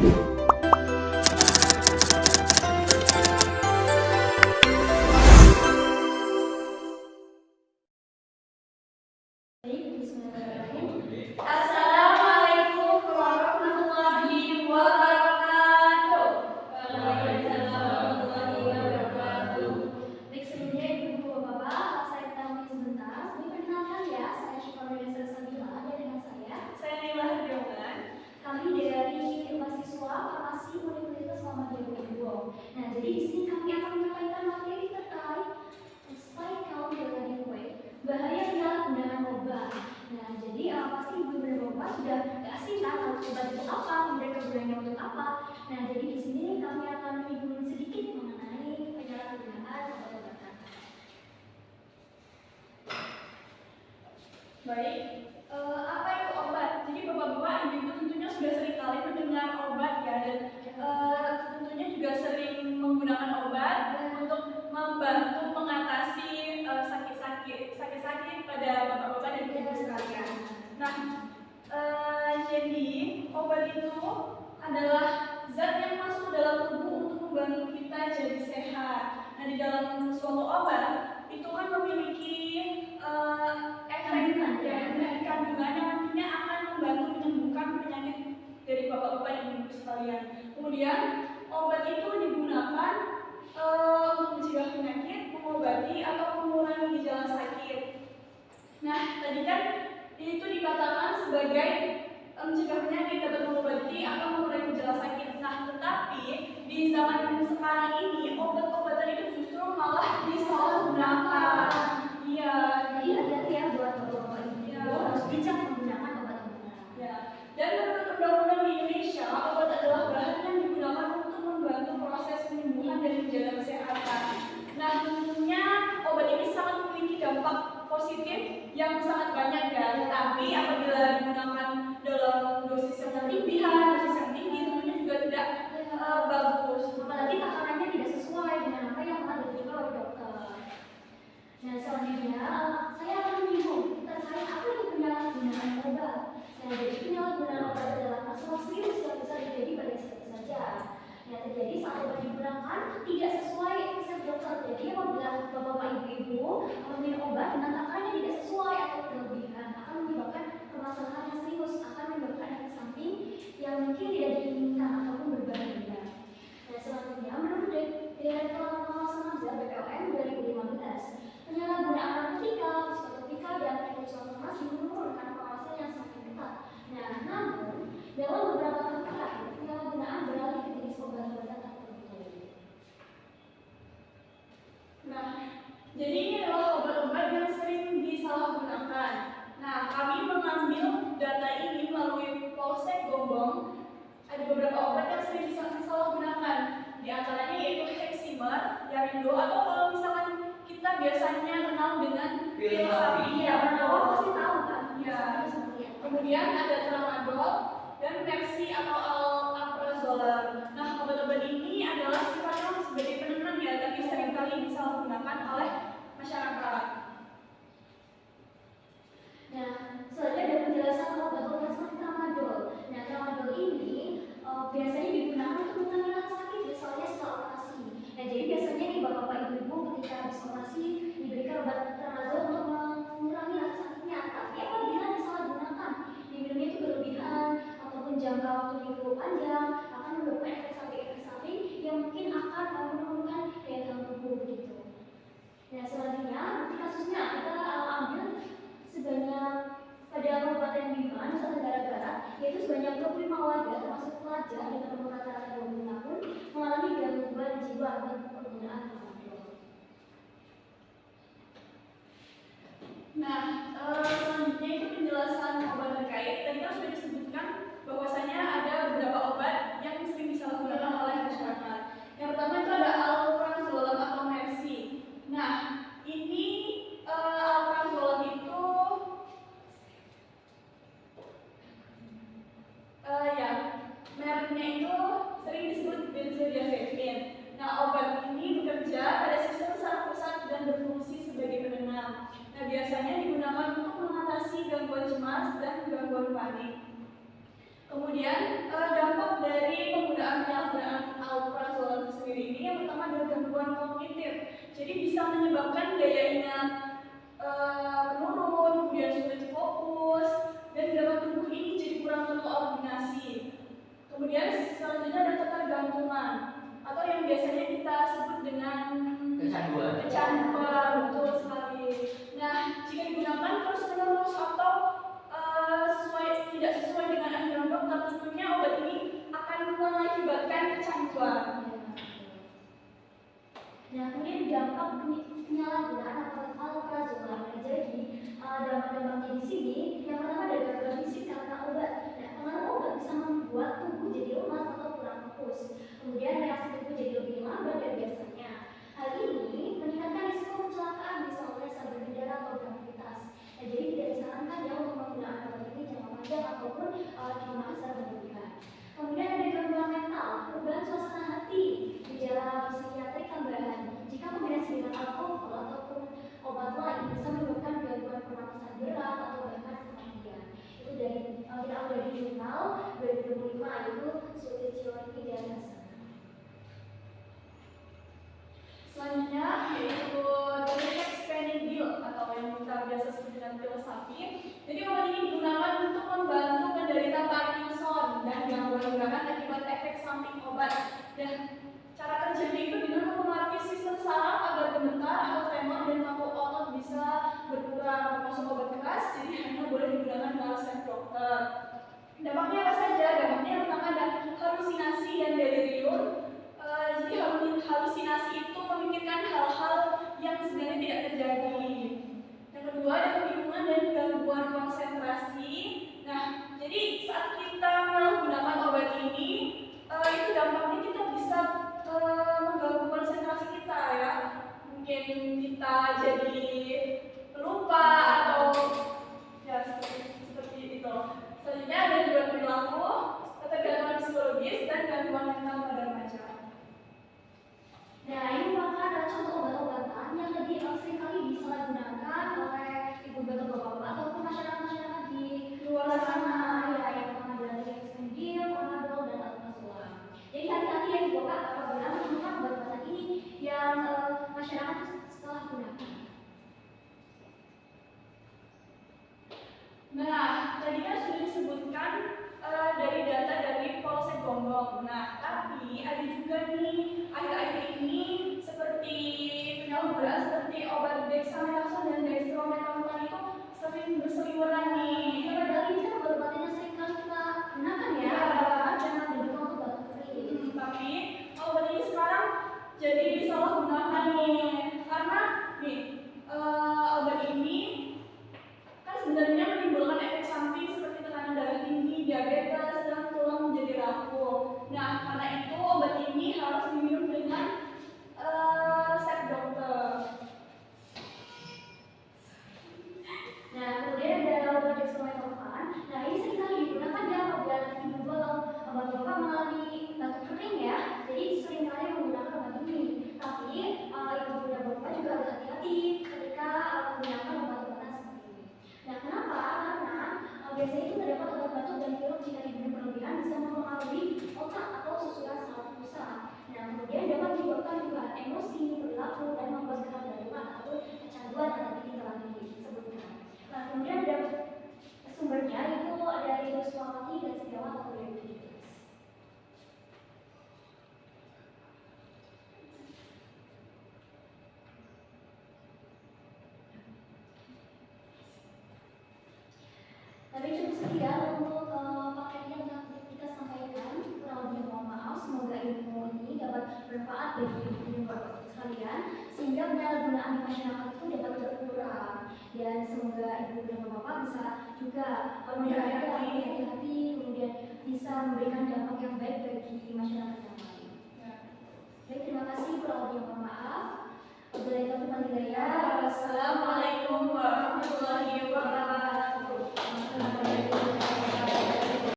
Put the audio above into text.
Assalamualaikum warahmatullahi wabarakatuh. Baik, sebelumnya Ibu Bapak, saya tamu sebentar. Perkenalkan ya, saya Syifa Media Sabila dan dengan saya Nila Harjoman. Kami dari mahasiswa Farmasi Universitas Muhammadiyah Bogor. Nah, jadi di sini kami akan menyampaikan materi terkait spike count dari kue, bahaya penyalahgunaan obat. Nah, jadi pasti Ibu dan Bapak sudah nggak asing kan kalau obat itu apa, kemudian kegunaannya untuk apa. Nah, jadi di sini kami akan menyinggung sedikit mengenai penyalahgunaan obat-obatan. Baik, apa itu obat? Jadi Bapak-bapak, Ibu tentunya sudah sering kali mendengar obat ya, dan tentunya juga sering menggunakan obat untuk membantu mengatasi sakit-sakit pada Bapak-bapak dan Ibu sekalian. Nah, jadi obat itu adalah zat yang masuk dalam tubuh untuk membantu kita jadi sehat. Nah, di dalam suatu obat itu kan memiliki efek kandungan yang nantinya akan membantu menyembuhkan penyakit dari Bapak-bapak dan Ibu sekalian. Kemudian obat itu digunakan untuk mencegah penyakit, mengobati atau mengurangi gejala sakit. Nah, tadi kan itu dikatakan sebagai mencegah penyakit, dapat mengobati atau mengurangi gejala sakit. Nah, tetapi di zaman sekarang ini obat-obatan itu justru malah disalahgunakan. Iya, jadi hati-hati ya buat bapak-bapak ibu, harus bijak menggunakan obat-obatan. Ya. Dan menurut undang-undang di Indonesia, obat adalah bahan yang digunakan untuk membantu proses penyembuhan dan menjaga kesehatan. Nah, tentunya obat ini sangat memiliki dampak positif yang sangat banyak ya. Tapi apabila digunakan dalam dosis yang berlebihan, dosis yang tinggi, tentunya juga tidak bagus. Apalagi takarannya tidak sesuai dengan apa yang telah ditentukan oleh dokter. Nah, selanjutnya saya akan menyinggung terkait apa itu penyalahgunaan obat. Nah, jadi penyalahgunaan obat adalah masalah serius yang bisa terjadi pada siapa saja. Yang terjadi saat obat digunakan tidak sesuai resep dokter. Jadi apabila bapak ibu-ibu meminum obat dengan takaran yang tidak sesuai atau berlebihan akan menyebabkan permasalahan yang serius, akan menyebabkan efek samping yang mungkin tidak diinginkan ataupun berbahaya. Nah, selanjutnya menurut Direktorat Pengawasan Nafza BPOM 2015, penyalahgunaan narkotika, psikotropika, dan ritual farmasi menurunkan pengawasan yang semakin ketat. Nah, namun dalam beberapa tahun terakhir, penyalahgunaan beralih ke jenis obat-obatan tertentu. Nah, jadi ini adalah obat-obat yang sering disalahgunakan. Nah, kami mengambil data ini melalui Polsek Gombong. Ada beberapa obat yang sering disalahgunakan. Di antaranya yaitu Heximer, Yarindo, atau kalau misalkan kita biasanya kenal dengan Pilsapi. Ya, orang pasti tahu kan? Ya. Kemudian ada Tramadol dan Mercy atau Alprazolam. Nah, obat-obat ini adalah sifatnya sebagai penenang ya, tapi seringkali disalahgunakan oleh masyarakat. Nah, selanjutnya ada penjelasan obat-obat seperti Tramadol. Nah, Tramadol ini biasanya digunakan untuk mengurangi rasa sakit, misalnya setelah operasi. Nah, jadi biasanya nih bapak-bapak ibu-ibu ketika habis operasi diberikan obat Tramadol untuk mengurangi rasa sakitnya. Tapi apabila disalahgunakan, diminumnya itu berlebihan ataupun jangka waktu itu panjang, akan menyebabkan efek samping yang mungkin akan menurunkan daya tahan tubuh begitu. Nah, selanjutnya bukti kasusnya kita ambil sebanyak pada Kabupaten Bima, Nusa Tenggara Barat, yaitu sebanyak 25 warga termasuk pelajar dengan umur rata-rata 20 tahun mengalami gangguan jiwa akibat penggunaan Tramadol. Nah, selanjutnya itu penjelasan obat terkait. Tadi kan sudah disebutkan bahwasanya ada beberapa obat yang sering disalahgunakan oleh masyarakat. Yang pertama itu ada Alprazolam atau Mercy. Nah, ini Alprazolam itu mereknya itu sering disebut benzodiazepin. Nah, obat ini bekerja pada sistem saraf pusat dan berfungsi sebagai penenang. Nah, biasanya digunakan untuk mengatasi gangguan cemas dan gangguan panik. Kemudian dampak dari penyalahgunaan alprazolam sendiri ini yang pertama adalah gangguan kognitif. Jadi bisa menyebabkan daya ingat menurun, kemudian sulit fokus, dan gerakan tubuh ini jadi kurang terkoordinasi. Kemudian selanjutnya ada ketergantungan atau yang biasanya kita sebut dengan kecanduan, betul sekali. Nah, jika digunakan terus-menerus atau tidak sesuai dengan anjuran dokter, tentunya obat ini akan mengakibatkan kecanduan. Nah, kemudian dampak penyalahgunaan alprazolam. Jadi dampak-dampaknya di sini yang pertama ada gangguan fisik karena obat. Nah, pengaruh obat bisa membuat tubuh jadi lemas atau kurang fokus. Kemudian reaksi tubuh jadi lebih lambat dari biasanya. Hal ini meningkatkan risiko kecelakaan misalnya saat berkendara atau beraktivitas. Nah, jadi tidak disarankan ya untuk menggunakan obat ini jangka panjang ataupun digunakan secara berlebihan. Kemudian ada gangguan mental, perubahan suasana hati, gejala psikiatrik tambahan. Jika kombinasi dengan alkohol ataupun obat lain bisa menyebabkan gangguan pernapasan berat atau bahkan kematian. Itu dari kita ambil dari jurnal 2025 yaitu Physiology dan Hassan. Selanjutnya yaitu dexpenidyl atau yang kita biasa sebut dengan pil sapi. Jadi obat ini digunakan untuk membantu penderita Parkinson dan gangguan gerakan akibat efek samping obat. Dan cara kerjanya itu dengan mempengaruhi sistem saraf agar gemetar atau tremor dan kaku otot bisa berkurang. Termasuk obat keras, jadi hanya boleh digunakan dengan resep dokter. Dampaknya apa saja? Dampaknya yang pertama ada halusinasi dan delirium. Jadi halusinasi itu memikirkan hal-hal yang sebenarnya tidak terjadi. Yang kedua ada kebingungan dan gangguan konsentrasi. Nah, jadi saat kita menggunakan obat ini, itu dampaknya kita bisa mengganggu konsentrasi kita ya. Mungkin kita jadi lupa atau ya seperti itu. Selanjutnya ada gangguan perilaku, ketergantungan psikologis dan gangguan mental pada remaja. Nah, ini merupakan contoh obat-obatan yang lebih seringkali disalahgunakan oleh ibu bapak-bapak ataupun masyarakat-masyarakat di luar sana. Ya, yang pertama adalah dexpenidyl, tramadol, dan alprazolam. Jadi hati-hati ya ibu bapak apabila menggunakan obat-obatan ini yang masyarakat setelah gunakan. Nah, tadi kan sudah disebutkan dari data dari Polsek Gonggong. Nah, tapi ada juga nih akhir-akhir ini seperti penyalahgunaan seperti obat dexamethasone dan dextromethorphan itu sering berseliweran nih. Ya, padahal ini kan obat-obatan yang sering kali kita gunakan ya. Jangan dibuka untuk batuk kering. Tapi obat ini sekarang jadi disalahgunakan nih, karena nih obat ini kan sebenarnya menimbulkan efek samping seperti tekanan darah tinggi, diabetes, dan tulang menjadi rapuh. Nah, karena itu obat ini harus diminum dengan resep dokter. Nah, kemudian ada obat dextromethorphan. Nah, ini seringkali digunakan ya apabila ibu atau bapak-bapak mengalami batuk kering ya. Jadi seringkali menggunakan obat ini. Tapi ibu dan bapak juga harus hati-hati ketika menggunakan obat-obatan seperti ini. Nah, kenapa? Karena biasanya itu terdapat obat batuk dan pilek jika diminum berlebihan bisa mempengaruhi otak atau susunan saraf pusat. Nah, kemudian dapat menyebabkan perubahan emosi, perilaku, dan membuat gejala darurat atau kecanduan yang tadi telah disebutkan. Nah, kemudian ada sumbernya itu dari Rusmawati dan Setiawan tahun 2017. Tapi cukup sekian untuk paket yang kita sampaikan. Kurang lebih mohon maaf. Semoga ilmu ini dapat bermanfaat bagi ibu bapak sekalian sehingga penyalahgunaan di masyarakat itu dapat berkurang. Dan semoga ibu dan bapak bisa juga hati-hati, kemudian bisa memberikan dampak yang baik bagi masyarakat yang lain.